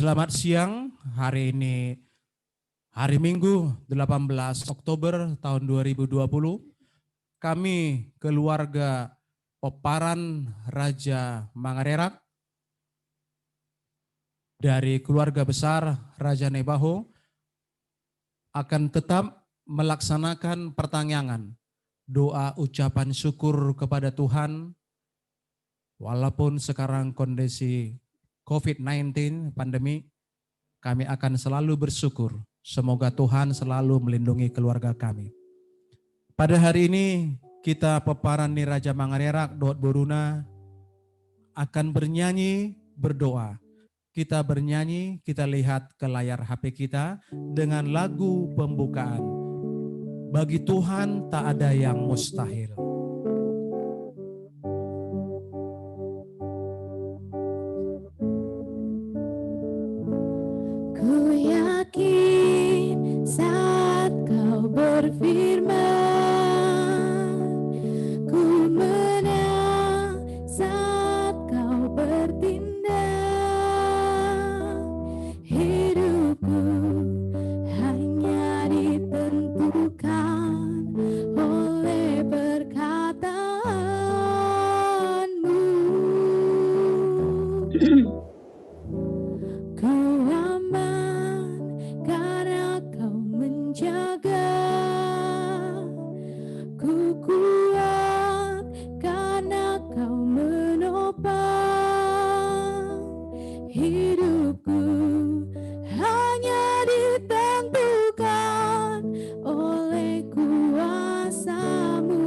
Selamat siang, hari ini hari Minggu 18 Oktober tahun 2020. Kami keluarga Peparan Raja Mangarerak dari keluarga besar Raja Nebaho akan tetap melaksanakan pertanyaan doa ucapan syukur kepada Tuhan walaupun sekarang kondisi COVID-19 pandemi. Kami akan selalu bersyukur. Semoga Tuhan selalu melindungi keluarga kami. Pada hari ini kita Peparan di Raja Mangarerak Dot Boruna akan bernyanyi berdoa. Kita bernyanyi, kita lihat ke layar HP kita dengan lagu pembukaan. Bagi Tuhan tak ada yang mustahil. Ku yakin saat kau berfirman, ku menang saat kau bertindak. Hidupku hanya ditentukan oleh perkataanmu. Ku aman karena kau menjaga, ku kuat karena kau menopang. Hidupku hanya ditentukan oleh kuasa-Mu.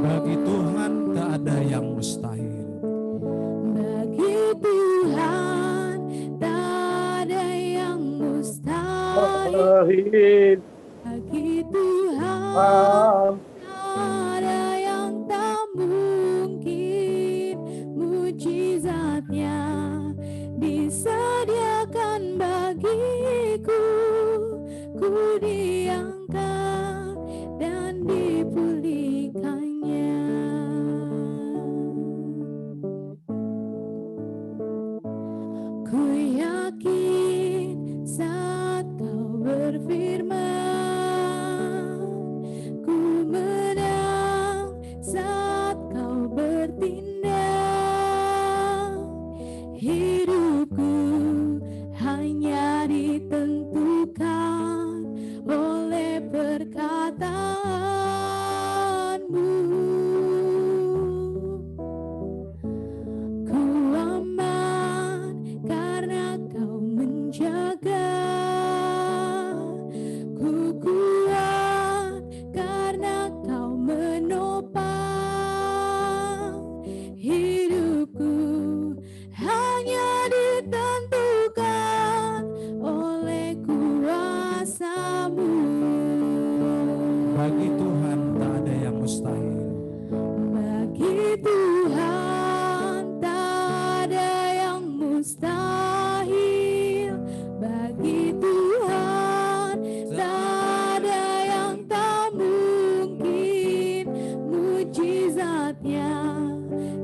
Bagi Tuhan tak ada yang mustahil. Bagi Tuhan tak ada yang mustahil. Bagi Tuhan tak ada yang tak mungkin. Mujizatnya disediakan bagiku. Ku diangkat dan dipulihkannya. Ku yakin saat kau berfirman, ku menang saat kau bertindak. Hidupku hanya ditentukan oleh perkataanmu. Ku aman karena kau menjaga, ku kuat karena kau menopang. Hidupku hanya ditentukan oleh kuasa-Mu. Bagi Tuhan tak ada yang mustahil. Bagi Tuhan tak ada yang mustahil. Bagi Tuhan tak ada yang tak mungkin. Mujizatnya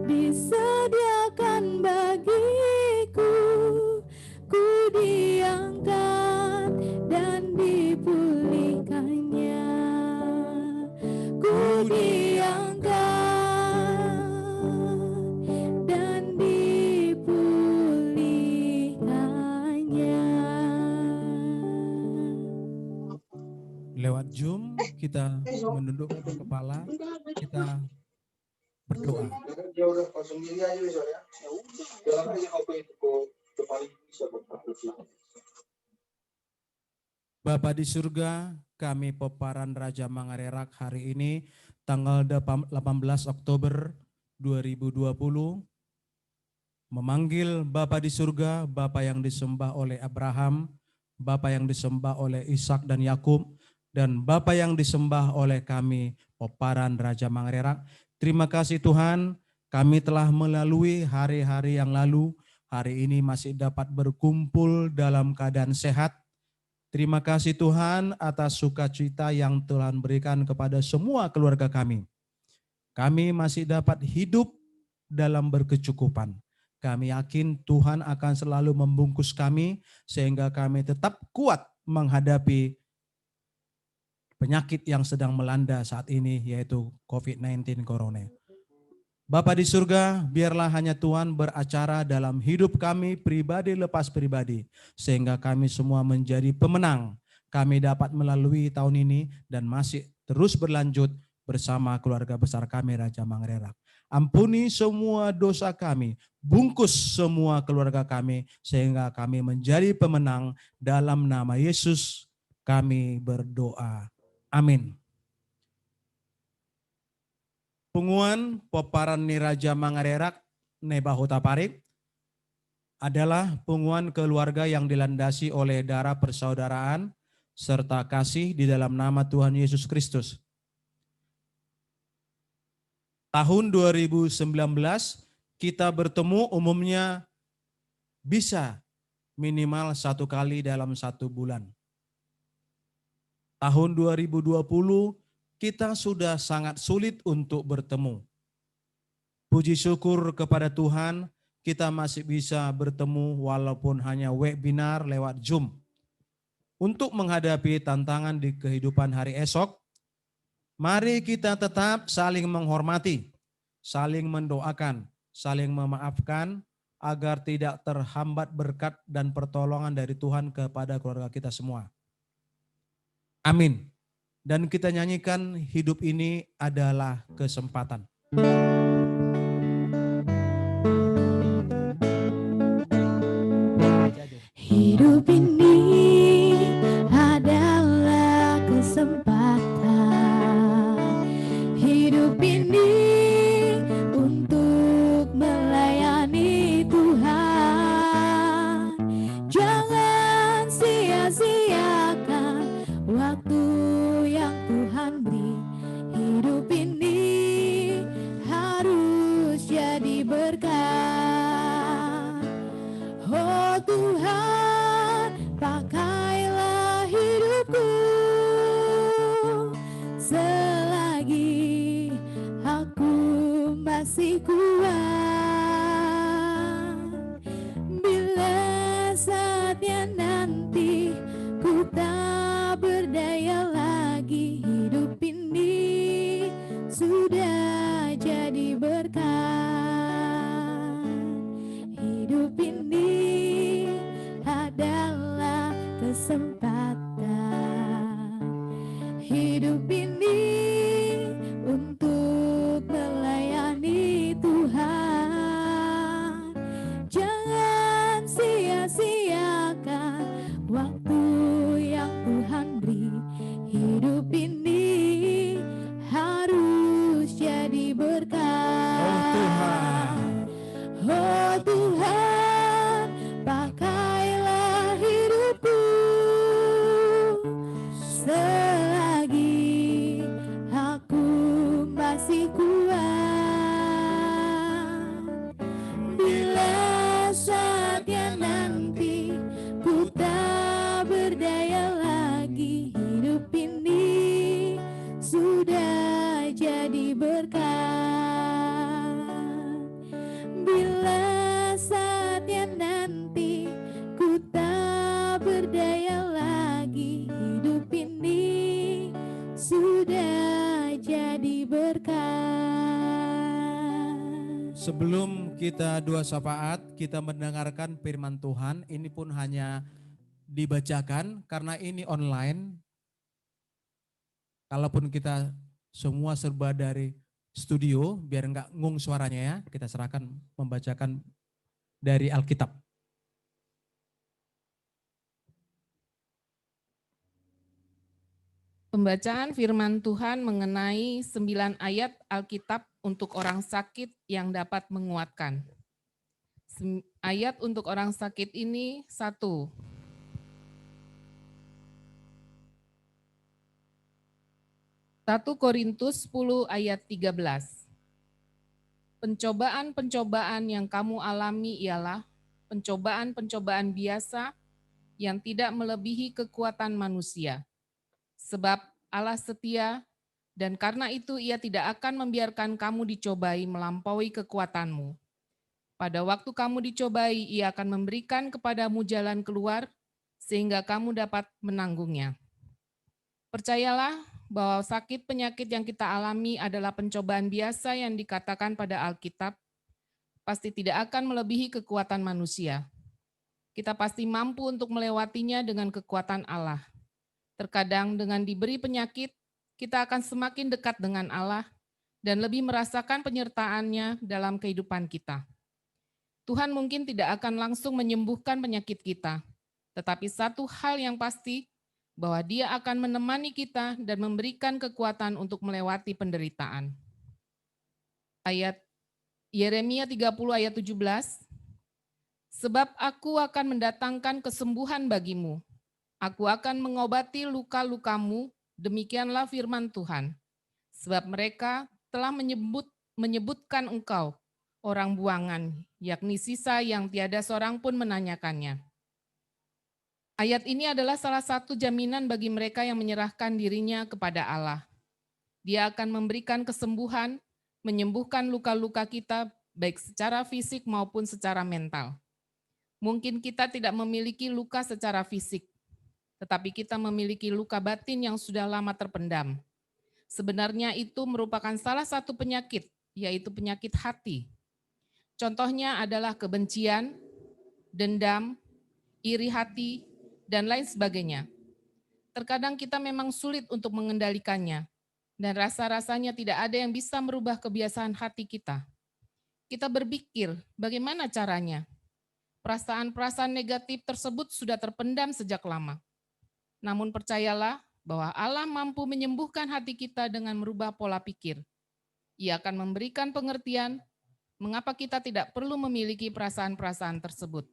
disediakan bagiku. Ku diangkat dan dipulihkannya. Ku diangkat dan dipulihkannya. Lewat Zoom kita menundukkan kepala, kita berdoa. Bapa di surga, kami Peparan Raja Mangarerak hari ini tanggal 18 Oktober 2020 memanggil Bapa di surga, Bapa yang disembah oleh Abraham, Bapa yang disembah oleh Ishak dan Yakub, dan Bapa yang disembah oleh kami Peparan Raja Mangarerak. Terima kasih Tuhan, kami telah melalui hari-hari yang lalu, hari ini masih dapat berkumpul dalam keadaan sehat. Terima kasih Tuhan atas sukacita yang Tuhan berikan kepada semua keluarga kami. Kami masih dapat hidup dalam berkecukupan. Kami yakin Tuhan akan selalu membungkus kami sehingga kami tetap kuat menghadapi penyakit yang sedang melanda saat ini, yaitu COVID-19 Corona. Bapa di surga, biarlah hanya Tuhan beracara dalam hidup kami pribadi lepas pribadi, sehingga kami semua menjadi pemenang. Kami dapat melalui tahun ini dan masih terus berlanjut bersama keluarga besar kami Raja Mangrerak. Ampuni semua dosa kami, bungkus semua keluarga kami, sehingga kami menjadi pemenang. Dalam nama Yesus kami berdoa. Amin. Punguan Poparan ni Raja Mangarerak Nebahota Parik adalah punguan keluarga yang dilandasi oleh darah persaudaraan serta kasih di dalam nama Tuhan Yesus Kristus. Tahun 2019 kita bertemu umumnya bisa minimal 1 kali dalam 1 bulan. Tahun 2020 kita sudah sangat sulit untuk bertemu. Puji syukur kepada Tuhan, kita masih bisa bertemu walaupun hanya webinar lewat Zoom. Untuk menghadapi tantangan di kehidupan hari esok, mari kita tetap saling menghormati, saling mendoakan, saling memaafkan, agar tidak terhambat berkat dan pertolongan dari Tuhan kepada keluarga kita semua. Amin. Dan kita nyanyikan hidup ini adalah kesempatan. Hidup ini adalah kesempatan. Hidup ini untuk melayani Tuhan. Jangan sia-siakan waktu yang Tuhan beri. Hidup ini harus jadi berkat. Oh Tuhan, pakailah hidupku selagi aku masih kuat. Bila saatnya nanti ku tak berdaya lagi, hidup ini sudah jadi berkat. Hidup ini adalah kesempatan. Hidup ini untuk melayani Tuhan. Jangan sia-siakan waktu yang Tuhan beri. Hidup ini harus jadi berkat. Oh Tuhan. Oh Tuhan, pakailah hidupku selagi aku masih kuat. Bila saatnya nanti ku tak berdaya lagi, hidup ini sudah jadi berkat. Bila saatnya nanti ku tak berdaya lagi, hidup ini sudah jadi berkat. Sebelum kita doa syafaat, kita mendengarkan firman Tuhan. Ini pun hanya dibacakan karena ini online. Kalaupun kita semua serba dari studio, biar enggak ngung suaranya ya, kita serahkan membacakan dari Alkitab. Pembacaan firman Tuhan mengenai 9 ayat Alkitab untuk orang sakit yang dapat menguatkan. Ayat untuk orang sakit ini 1. 1 Korintus 10 ayat 13. Pencobaan-pencobaan yang kamu alami ialah pencobaan-pencobaan biasa yang tidak melebihi kekuatan manusia. Sebab Allah setia dan karena itu Ia tidak akan membiarkan kamu dicobai melampaui kekuatanmu. Pada waktu kamu dicobai, Ia akan memberikan kepadamu jalan keluar, sehingga kamu dapat menanggungnya. Percayalah bahwa sakit penyakit yang kita alami adalah pencobaan biasa yang dikatakan pada Alkitab, pasti tidak akan melebihi kekuatan manusia. Kita pasti mampu untuk melewatinya dengan kekuatan Allah. Terkadang dengan diberi penyakit, kita akan semakin dekat dengan Allah dan lebih merasakan penyertaannya dalam kehidupan kita. Tuhan mungkin tidak akan langsung menyembuhkan penyakit kita, tetapi satu hal yang pasti, bahwa Dia akan menemani kita dan memberikan kekuatan untuk melewati penderitaan. Ayat Yeremia 30 ayat 17, sebab aku akan mendatangkan kesembuhan bagimu, aku akan mengobati luka-lukamu, demikianlah firman Tuhan. Sebab mereka telah menyebutkan engkau orang buangan, yakni sisa yang tiada seorang pun menanyakannya. Ayat ini adalah salah satu jaminan bagi mereka yang menyerahkan dirinya kepada Allah. Dia akan memberikan kesembuhan, menyembuhkan luka-luka kita, baik secara fisik maupun secara mental. Mungkin kita tidak memiliki luka secara fisik, tetapi kita memiliki luka batin yang sudah lama terpendam. Sebenarnya itu merupakan salah satu penyakit, yaitu penyakit hati. Contohnya adalah kebencian, dendam, iri hati, dan lain sebagainya. Terkadang kita memang sulit untuk mengendalikannya, dan rasa-rasanya tidak ada yang bisa merubah kebiasaan hati kita. Kita berpikir, bagaimana caranya? Perasaan-perasaan negatif tersebut sudah terpendam sejak lama. Namun percayalah bahwa Allah mampu menyembuhkan hati kita dengan merubah pola pikir. Ia akan memberikan pengertian mengapa kita tidak perlu memiliki perasaan-perasaan tersebut.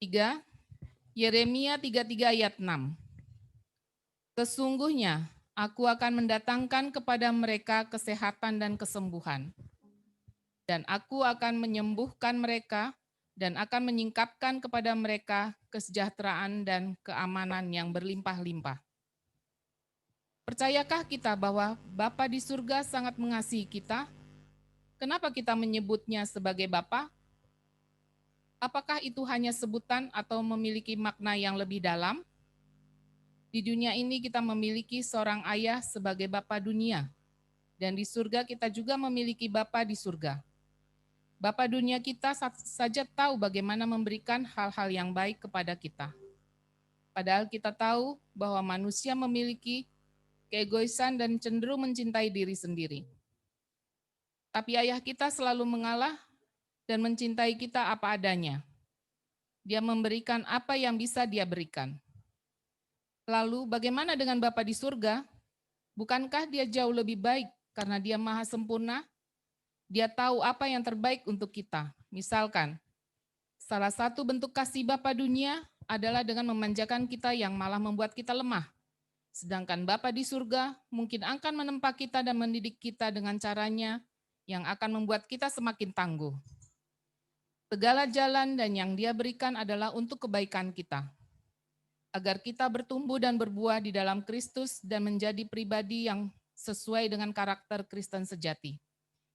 3. Yeremia 33 ayat 6. Sesungguhnya aku akan mendatangkan kepada mereka kesehatan dan kesembuhan, dan aku akan menyembuhkan mereka dan akan menyingkapkan kepada mereka kesejahteraan dan keamanan yang berlimpah-limpah. Percayakah kita bahwa Bapa di surga sangat mengasihi kita? Kenapa kita menyebutnya sebagai Bapa? Apakah itu hanya sebutan atau memiliki makna yang lebih dalam? Di dunia ini kita memiliki seorang ayah sebagai Bapa dunia, dan di surga kita juga memiliki Bapa di surga. Bapa dunia kita saja tahu bagaimana memberikan hal-hal yang baik kepada kita. Padahal kita tahu bahwa manusia memiliki keegoisan dan cenderung mencintai diri sendiri. Tapi ayah kita selalu mengalah dan mencintai kita apa adanya. Dia memberikan apa yang bisa dia berikan. Lalu bagaimana dengan Bapa di surga? Bukankah dia jauh lebih baik karena dia maha sempurna? Dia tahu apa yang terbaik untuk kita. Misalkan, salah satu bentuk kasih Bapa dunia adalah dengan memanjakan kita yang malah membuat kita lemah. Sedangkan Bapa di surga mungkin akan menempa kita dan mendidik kita dengan caranya yang akan membuat kita semakin tangguh. Segala jalan dan yang Dia berikan adalah untuk kebaikan kita, agar kita bertumbuh dan berbuah di dalam Kristus dan menjadi pribadi yang sesuai dengan karakter Kristen sejati,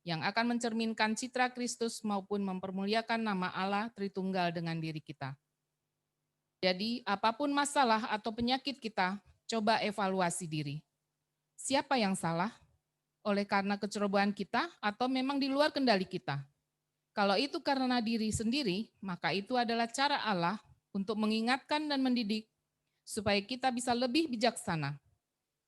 yang akan mencerminkan citra Kristus maupun mempermuliakan nama Allah Tritunggal dengan diri kita. Jadi, apapun masalah atau penyakit kita, coba evaluasi diri. Siapa yang salah? Oleh karena kecerobohan kita atau memang di luar kendali kita? Kalau itu karena diri sendiri, maka itu adalah cara Allah untuk mengingatkan dan mendidik supaya kita bisa lebih bijaksana.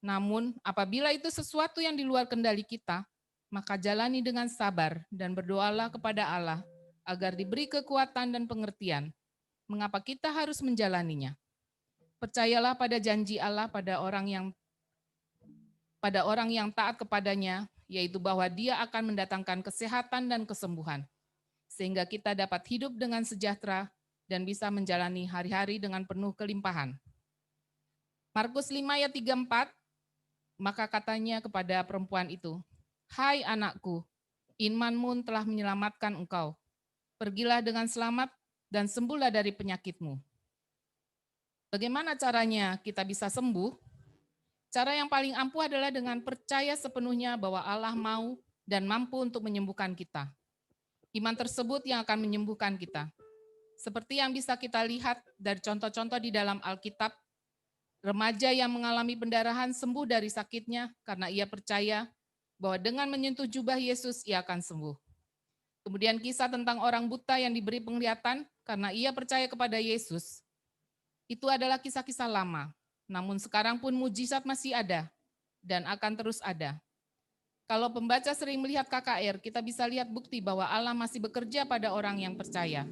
Namun, apabila itu sesuatu yang di luar kendali kita, maka jalani dengan sabar dan berdoalah kepada Allah agar diberi kekuatan dan pengertian mengapa kita harus menjalaninya. Percayalah pada janji Allah pada orang yang taat kepadanya, yaitu bahwa Dia akan mendatangkan kesehatan dan kesembuhan, sehingga kita dapat hidup dengan sejahtera dan bisa menjalani hari-hari dengan penuh kelimpahan. Markus 5 ayat 34, maka katanya kepada perempuan itu, "Hai anakku, imanmu telah menyelamatkan engkau. Pergilah dengan selamat dan sembuhlah dari penyakitmu." Bagaimana caranya kita bisa sembuh? Cara yang paling ampuh adalah dengan percaya sepenuhnya bahwa Allah mau dan mampu untuk menyembuhkan kita. Iman tersebut yang akan menyembuhkan kita. Seperti yang bisa kita lihat dari contoh-contoh di dalam Alkitab, remaja yang mengalami pendarahan sembuh dari sakitnya karena ia percaya bahwa dengan menyentuh jubah Yesus ia akan sembuh. Kemudian kisah tentang orang buta yang diberi penglihatan karena ia percaya kepada Yesus. Itu adalah kisah-kisah lama. Namun sekarang pun mujizat masih ada dan akan terus ada. Kalau pembaca sering melihat KKR, kita bisa lihat bukti bahwa Allah masih bekerja pada orang yang percaya.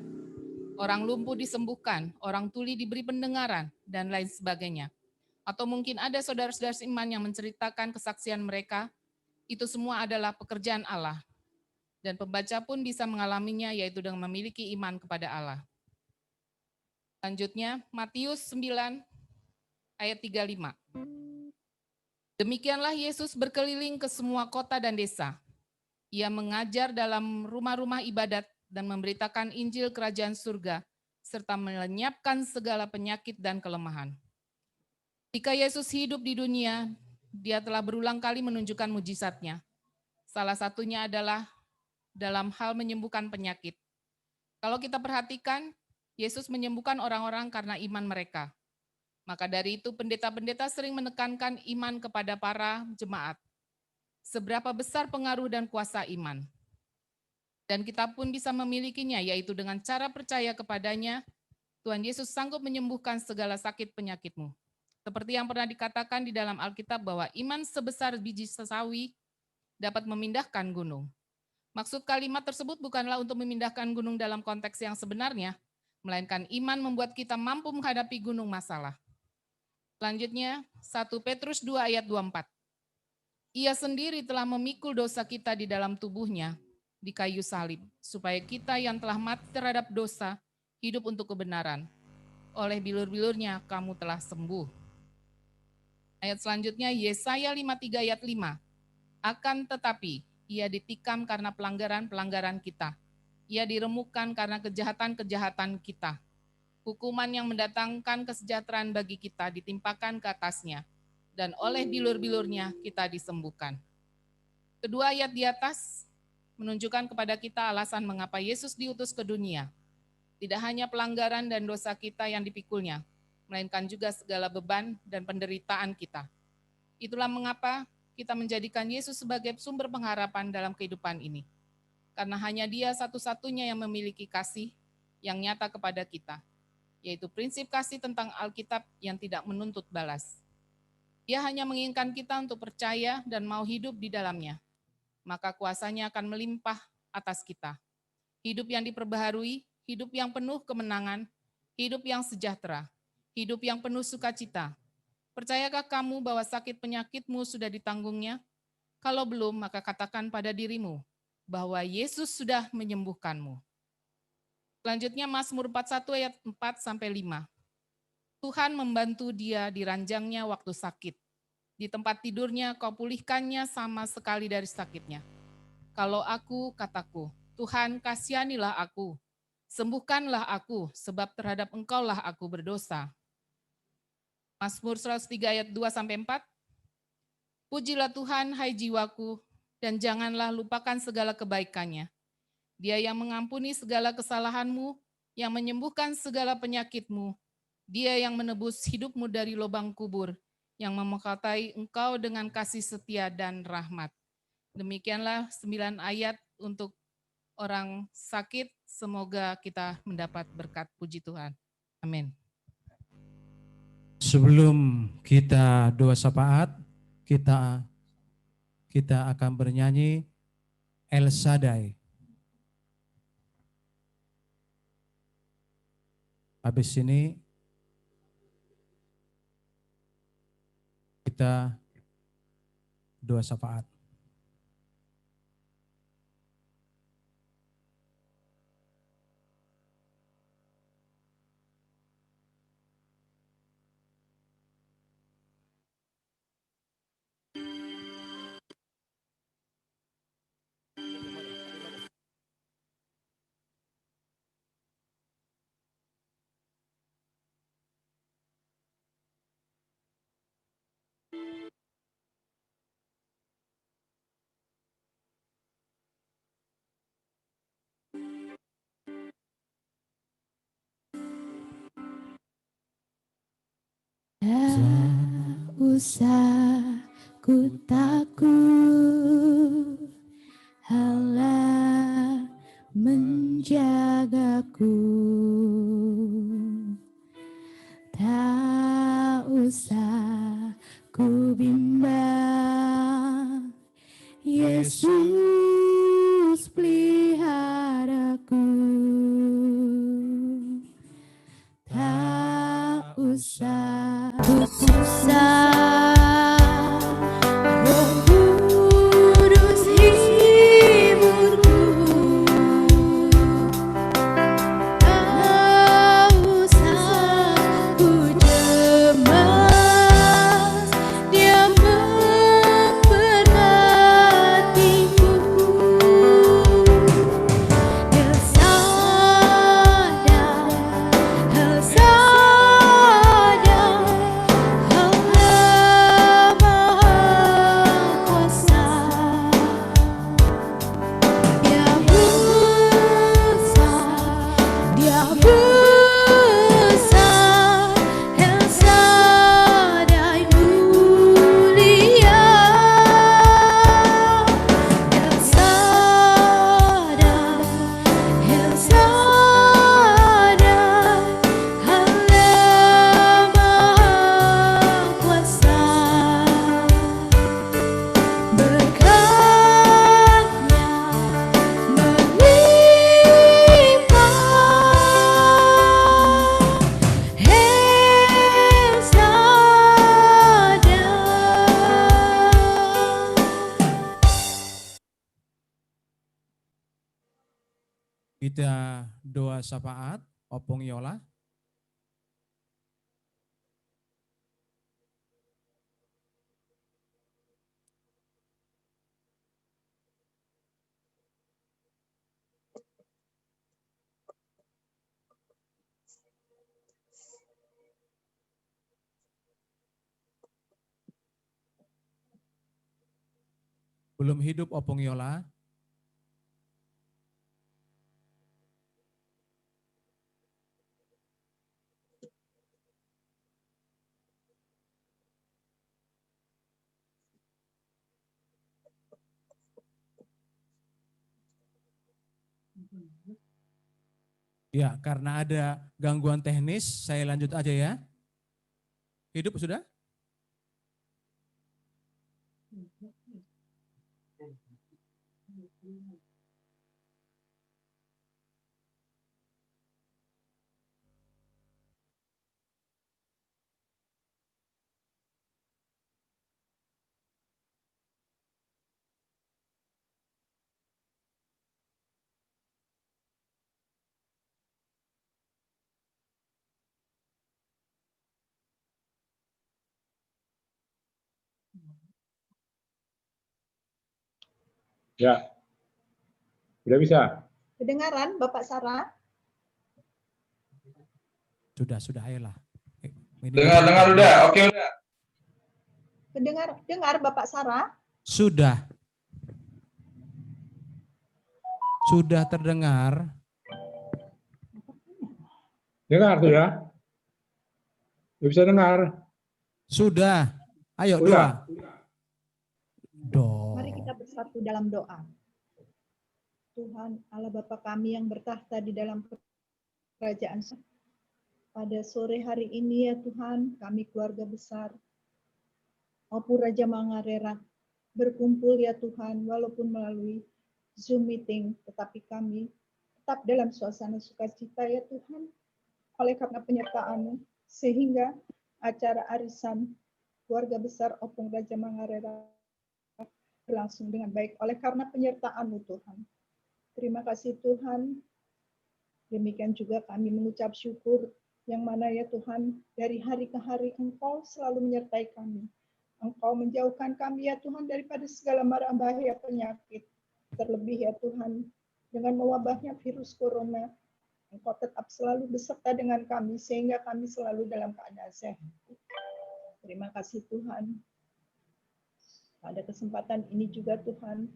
Orang lumpuh disembuhkan, orang tuli diberi pendengaran, dan lain sebagainya. Atau mungkin ada saudara-saudara iman yang menceritakan kesaksian mereka, itu semua adalah pekerjaan Allah. Dan pembaca pun bisa mengalaminya, yaitu dengan memiliki iman kepada Allah. Selanjutnya, Matius 9 ayat 35. Demikianlah Yesus berkeliling ke semua kota dan desa. Ia mengajar dalam rumah-rumah ibadat dan memberitakan Injil Kerajaan Surga, serta melenyapkan segala penyakit dan kelemahan. Ketika Yesus hidup di dunia, dia telah berulang kali menunjukkan mujizatnya. Salah satunya adalah dalam hal menyembuhkan penyakit. Kalau kita perhatikan, Yesus menyembuhkan orang-orang karena iman mereka. Maka dari itu pendeta-pendeta sering menekankan iman kepada para jemaat. Seberapa besar pengaruh dan kuasa iman. Dan kita pun bisa memilikinya, yaitu dengan cara percaya kepadanya, Tuhan Yesus sanggup menyembuhkan segala sakit penyakitmu. Seperti yang pernah dikatakan di dalam Alkitab bahwa iman sebesar biji sesawi dapat memindahkan gunung. Maksud kalimat tersebut bukanlah untuk memindahkan gunung dalam konteks yang sebenarnya, melainkan iman membuat kita mampu menghadapi gunung masalah. Selanjutnya, 1 Petrus 2 ayat 24. Ia sendiri telah memikul dosa kita di dalam tubuhnya di kayu salib, supaya kita yang telah mati terhadap dosa, hidup untuk kebenaran. Oleh bilur-bilurnya kamu telah sembuh. Ayat selanjutnya, Yesaya 53 ayat 5. Akan tetapi, ia ditikam karena pelanggaran-pelanggaran kita. Ia diremukkan karena kejahatan-kejahatan kita. Hukuman yang mendatangkan kesejahteraan bagi kita ditimpakan ke atasnya, dan oleh bilur-bilurnya kita disembuhkan. Kedua ayat di atas menunjukkan kepada kita alasan mengapa Yesus diutus ke dunia. Tidak hanya pelanggaran dan dosa kita yang dipikulnya, melainkan juga segala beban dan penderitaan kita. Itulah mengapa kita menjadikan Yesus sebagai sumber pengharapan dalam kehidupan ini. Karena hanya Dia satu-satunya yang memiliki kasih yang nyata kepada kita, yaitu prinsip kasih tentang Alkitab yang tidak menuntut balas. Dia hanya menginginkan kita untuk percaya dan mau hidup di dalamnya. Maka kuasanya akan melimpah atas kita. Hidup yang diperbaharui, hidup yang penuh kemenangan, hidup yang sejahtera, hidup yang penuh sukacita. Percayakah kamu bahwa sakit penyakitmu sudah ditanggungnya? Kalau belum, maka katakan pada dirimu bahwa Yesus sudah menyembuhkanmu. Selanjutnya Mazmur 41 ayat 4-5. Tuhan membantu dia di ranjangnya waktu sakit. Di tempat tidurnya kau pulihkannya sama sekali dari sakitnya. Kalau aku, kataku, Tuhan kasihanilah aku, sembuhkanlah aku, sebab terhadap Engkaulah aku berdosa. Mazmur 103 ayat 2-4. Pujilah Tuhan, hai jiwaku, dan janganlah lupakan segala kebaikannya. Dia yang mengampuni segala kesalahanmu, yang menyembuhkan segala penyakitmu. Dia yang menebus hidupmu dari lubang kubur, yang memekatai engkau dengan kasih setia dan rahmat. Demikianlah 9 ayat untuk orang sakit. Semoga kita mendapat berkat. Puji Tuhan. Amin. Sebelum kita doa syafaat, kita akan bernyanyi El Shaddai. Habis ini kita doa syafaat. usah ku takut, Allah menjagaku. Tak usah ku bimbang, Yesus peliharaku. Tak usah putus asa, Roh Kudus hiburku. Tak usah ku cemas, Dia memberkatiku. Kita doa syafaat, Opung Yola. Belum hidup Opung Yola. Ya, karena ada gangguan teknis, saya lanjut aja ya. Hidup sudah? Ya, sudah bisa. Kedengaran Bapak Sarah? Sudah, ayolah. Dengar udah, oke udah. Dengar Bapak Sarah? Sudah terdengar. Dengar sudah. Sudah bisa dengar. Sudah. Ayo Udah. doa. Mari kita bersatu dalam doa. Tuhan Allah Bapa kami yang bertahta di dalam kerajaan. Pada sore hari ini ya Tuhan, kami keluarga besar Opung Raja Mangarera berkumpul ya Tuhan, walaupun melalui Zoom meeting, tetapi kami tetap dalam suasana sukacita ya Tuhan, oleh karena penyertaan-Mu, sehingga acara arisan keluarga besar Opung Raja Mangarera berlangsung dengan baik oleh karena penyertaan-Mu Tuhan. Terima kasih Tuhan. Demikian juga kami mengucap syukur yang mana ya Tuhan, dari hari ke hari Engkau selalu menyertai kami. Engkau menjauhkan kami ya Tuhan daripada segala mara bahaya penyakit. Terlebih ya Tuhan, dengan mewabahnya virus corona, Engkau tetap selalu beserta dengan kami sehingga kami selalu dalam keadaan sehat. Terima kasih Tuhan. Pada kesempatan ini juga Tuhan,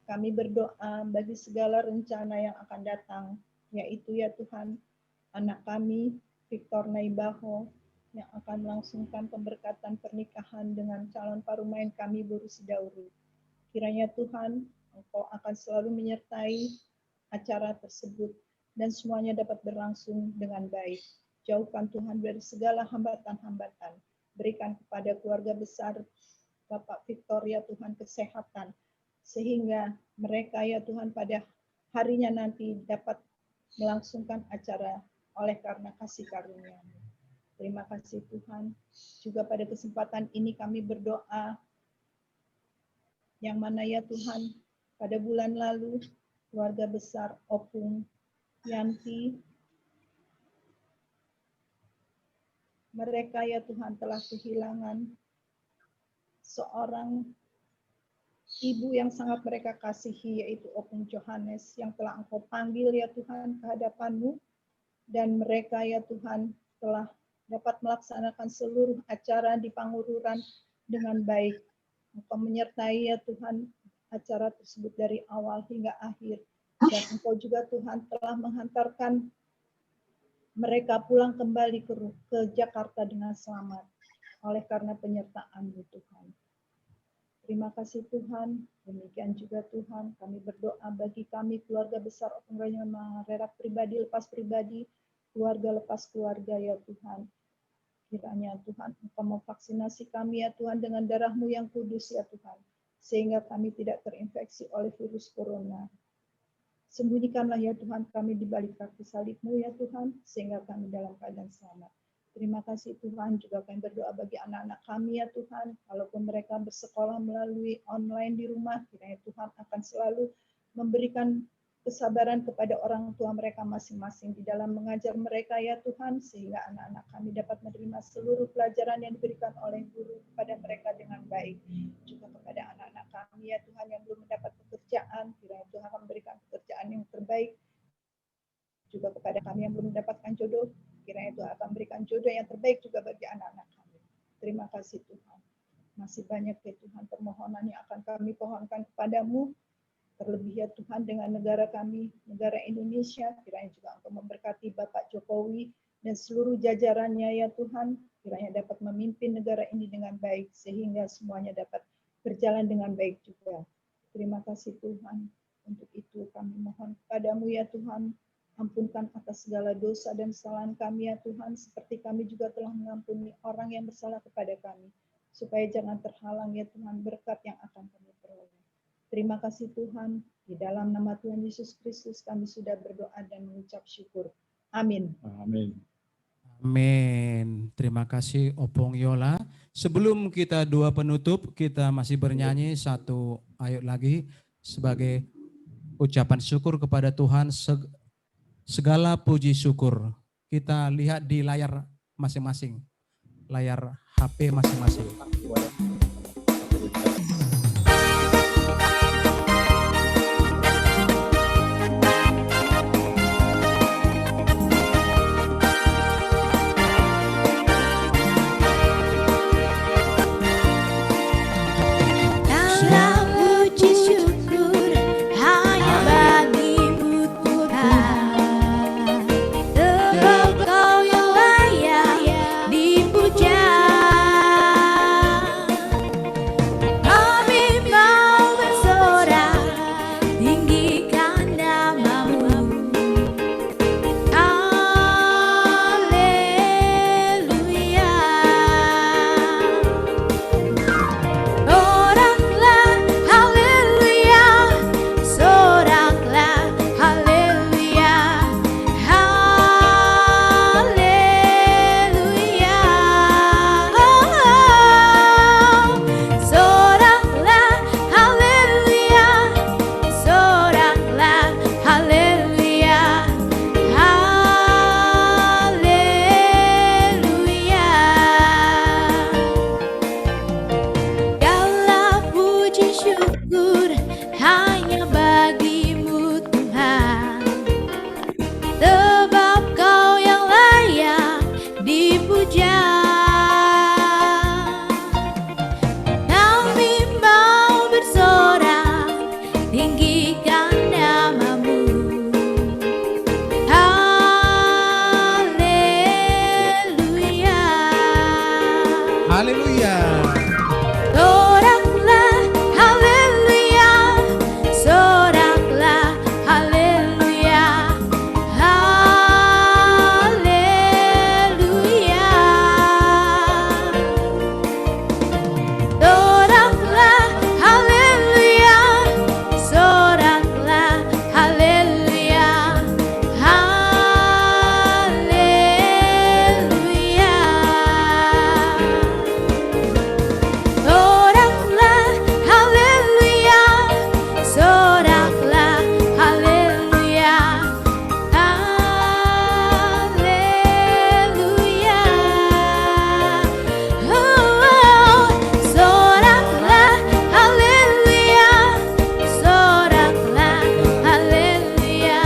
kami berdoa bagi segala rencana yang akan datang, yaitu ya Tuhan, anak kami, Victor Naibaho, yang akan melangsungkan pemberkatan pernikahan dengan calon parumain kami Boru Sidauru. Kiranya Tuhan, Engkau akan selalu menyertai acara tersebut dan semuanya dapat berlangsung dengan baik. Jauhkan Tuhan dari segala hambatan-hambatan. Berikan kepada keluarga besar Bapak Victoria Tuhan kesehatan, sehingga mereka ya Tuhan pada harinya nanti dapat melangsungkan acara oleh karena kasih karunia-Mu. Terima kasih Tuhan. Juga pada kesempatan ini kami berdoa, yang mana ya Tuhan, pada bulan lalu keluarga besar Opung Yanti, mereka ya Tuhan telah kehilangan seorang ibu yang sangat mereka kasihi, yaitu Opung Johannes, yang telah Engkau panggil ya Tuhan ke hadapan-Mu, dan mereka ya Tuhan telah dapat melaksanakan seluruh acara di Pangururan dengan baik. Engkau menyertai ya Tuhan acara tersebut dari awal hingga akhir, dan Engkau juga Tuhan telah menghantarkan mereka pulang kembali ke Jakarta dengan selamat oleh karena penyertaan-Mu Tuhan. Terima kasih Tuhan. Demikian juga Tuhan, kami berdoa bagi kami keluarga besar Opung Raja Mangarerak pribadi lepas pribadi, keluarga lepas keluarga ya Tuhan. Kiranya Tuhan Engkau memvaksinasi kami ya Tuhan dengan darah-Mu yang kudus ya Tuhan, sehingga kami tidak terinfeksi oleh virus corona. Sembunyikanlah ya Tuhan kami di balik kaki salib-Mu ya Tuhan, sehingga kami dalam keadaan selamat. Terima kasih Tuhan, juga kami berdoa bagi anak-anak kami ya Tuhan, walaupun mereka bersekolah melalui online di rumah, kiranya Tuhan akan selalu memberikan kesabaran kepada orang tua mereka masing-masing di dalam mengajar mereka ya Tuhan, sehingga anak-anak kami dapat menerima seluruh pelajaran yang diberikan oleh guru kepada mereka dengan baik. Juga kepada anak-anak kami ya Tuhan yang belum mendapat pekerjaan, kiranya Tuhan akan memberikan pekerjaan yang terbaik. Juga kepada kami yang belum mendapatkan jodoh, kiranya Tuhan akan memberikan jodoh yang terbaik juga bagi anak-anak kami. Terima kasih Tuhan. Masih banyak ya Tuhan permohonan yang akan kami pohonkan kepadamu, terlebih ya Tuhan dengan negara kami, negara Indonesia, kiranya juga Engkau memberkati Bapak Jokowi dan seluruh jajarannya ya Tuhan, kiranya dapat memimpin negara ini dengan baik, sehingga semuanya dapat berjalan dengan baik juga. Terima kasih Tuhan. Untuk itu kami mohon kepadamu ya Tuhan, ampunkan atas segala dosa dan kesalahan kami ya Tuhan, seperti kami juga telah mengampuni orang yang bersalah kepada kami, supaya jangan terhalang ya Tuhan berkat yang akan kami peroleh. Terima kasih Tuhan, di dalam nama Tuhan Yesus Kristus kami sudah berdoa dan mengucap syukur. Amin. Amin. Amin. Terima kasih Opung Yola. Sebelum kita dua penutup, kita masih bernyanyi satu ayat lagi sebagai ucapan syukur kepada Tuhan. Segala puji syukur. Kita lihat di layar masing-masing, layar HP masing-masing. Segala puji syukur hanya bagi-Mu Tuhan. Engkau yang layak dipuja. Haleluya. Soraklah, haleluya. Soraklah, haleluya. Haleluya. Soraklah, haleluya. Soraklah, haleluya. Haleluya. Soraklah, haleluya. Soraklah, haleluya. Haleluya. Oh, soraklah, haleluya. Soraklah, haleluya.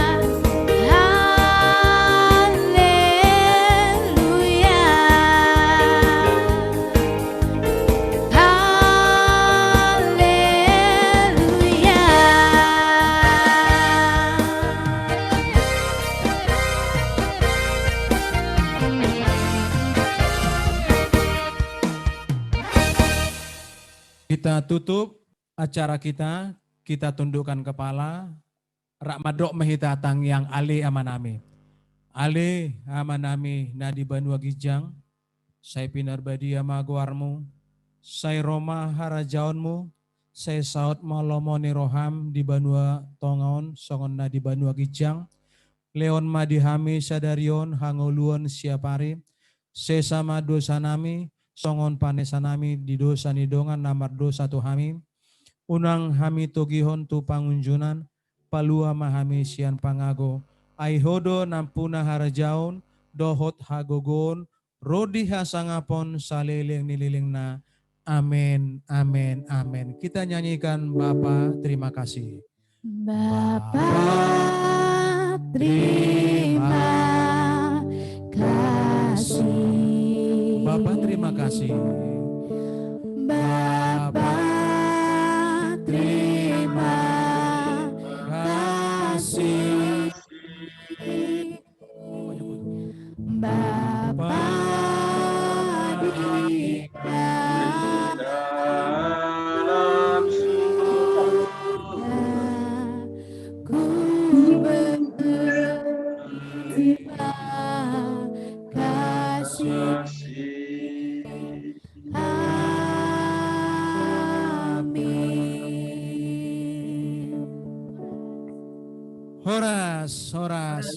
Kita tutup acara kita tundukkan kepala. Rak madrok mahita tang yang ale amanami. Ale amanami nadi banua gijang. Saya pinar badi amaguarmu. Saya Roma harajaonmu. Saya saut malomo ni roham di banua tongaon songon nadi banua gijang. Leon madihami sadarion hangoluan siapari. Sesama dosa nami songon panesanami di dosa nidongan namar dosa tuhami. Unang hami togihon tu pangunjunan. Palua mahami sian pangago. Aihodo nampuna harajaon. Dohot hagogon. Rodi hasangapon saleleng nililing na. Amin, amin, amin. Kita nyanyikan Bapa, terima kasih. Bapa, terima kasih. Bapa, terima kasih. Bapa, terima kasih. Bapa, di dalam surga, ku berterima kasih. Amin. Horas, horas.